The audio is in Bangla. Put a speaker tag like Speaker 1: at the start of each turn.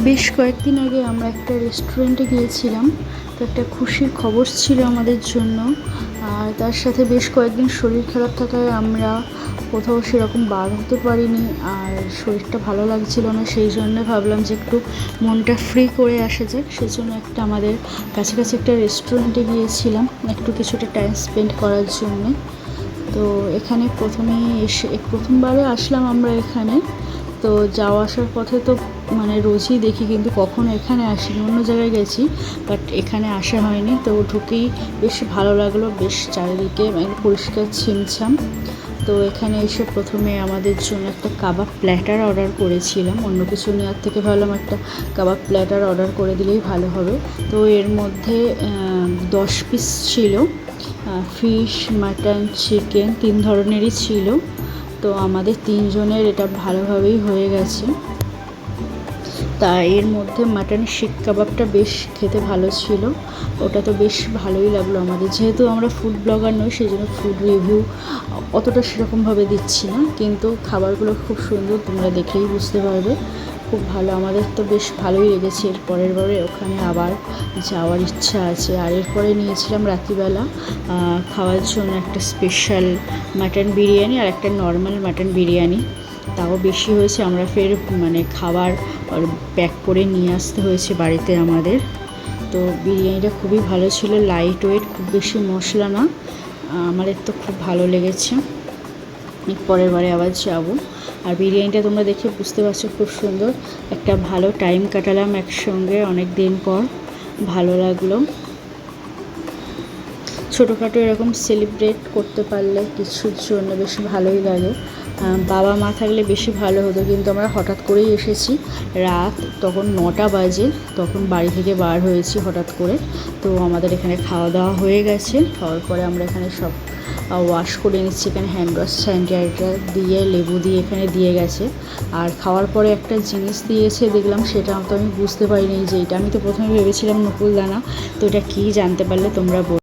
Speaker 1: বেশ কয়েকদিন আগে আমরা একটা রেস্টুরেন্টে গিয়েছিলাম। তো একটা খুশির খবর ছিল আমাদের জন্য। আর তার সাথে বেশ কয়েকদিন শরীর খারাপ থাকায় আমরা কোথাও সেরকম বার হতে পারিনি, আর শরীরটা ভালো লাগছিল না। সেই জন্য ভাবলাম যে একটু মনটা ফ্রি করে আসা যাক, সেজন্য একটা আমাদের কাছাকাছি একটা রেস্টুরেন্টে গিয়েছিলাম একটু কিছুটা টাইম স্পেন্ড করার জন্যে। তো এখানে প্রথমবারে আসলাম আমরা এখানে। তো যাওয়া আসার পথে তো রোজই দেখি, কিন্তু কখনো এখানে আসিনি, অন্য জায়গায় গেছি, বাট এখানে আসা হয়নি। তো ঢুকেই বেশ ভালো লাগলো, বেশ চারিদিকে পরিষ্কার ছিমছাম। তো এখানে এসে প্রথমে আমাদের জন্য একটা কাবাব প্ল্যাটার অর্ডার করেছিলাম। অন্য কিছু নেওয়ার থেকে ভাবলাম একটা কাবাব প্ল্যাটার অর্ডার করে দিলেই ভালো হবে। তো এর মধ্যে 10 পিস ছিল, ফিশ, মাটন, চিকেন 3 ধরনেরই ছিল। তো আমাদের 3 জনের এটা ভালোভাবেই হয়ে গেছে। তা এর মধ্যে মাটন শিক কাবাবটা বেশ খেতে ভালো ছিল, ওটা তো বেশ ভালোই লাগলো আমাদের। যেহেতু আমরা ফুড ব্লগার নই, সেই জন্য ফুড রিভিউ অতটা সেরকমভাবে দিচ্ছি না, কিন্তু খাবারগুলো খুব সুন্দর, তোমরা দেখলেই বুঝতে পারবে। খুব ভালো, আমাদের তো বেশ ভালোই লেগেছে। এর পরের বারে ওখানে আবার যাওয়ার ইচ্ছা আছে। আর এরপরে নিয়েছিলাম রাত্রিবেলা খাওয়ার জন্য একটা স্পেশাল মাটন বিরিয়ানি আর একটা নর্মাল মাটন বিরিয়ানি। তাও বেশি হয়েছে, আমরা ফের খাবার প্যাক করে নিয়ে আসতে হয়েছে বাড়িতে আমাদের। তো বিরিয়ানিটা খুবই ভালো ছিল, লাইট ওয়েট, খুব বেশি মশলা না। আমাদের তো খুব ভালো লেগেছে, পরের বারে আবার যাব। আর বিরিয়ানিটা তোমরা দেখে বুঝতে পারছো খুব সুন্দর। একটা ভালো টাইম কাটালাম একসঙ্গে অনেক দিন পর, ভালো লাগলো। ছোটোখাটো এরকম সেলিব্রেট করতে পারলে কিছুর জন্য বেশ ভালোই লাগে। বাবা মা থাকলে বেশি ভালো হতো, কিন্তু আমরা হঠাৎ করেই এসেছি, রাত তখন 9টা বাজে, তখন বাড়ি থেকে বার হয়েছি হঠাৎ করে। তো আমাদের এখানে খাওয়া দাওয়া হয়ে গেছে, খাওয়ার পরে আমরা এখানে সব ওয়াশ করে নিচ্ছি। এখানে হ্যান্ড ওয়াশ স্যানিটাইজার দিয়ে, লেবু দিয়ে এখানে দিয়ে গেছে। আর খাওয়ার পরে একটা জিনিস দিয়েছে দেখলাম, সেটা তো আমি বুঝতে পারিনি যে এটা, আমি তো প্রথমে ভেবেছিলাম নকুলদানা। তো এটা কী জানতে পারলে তোমরা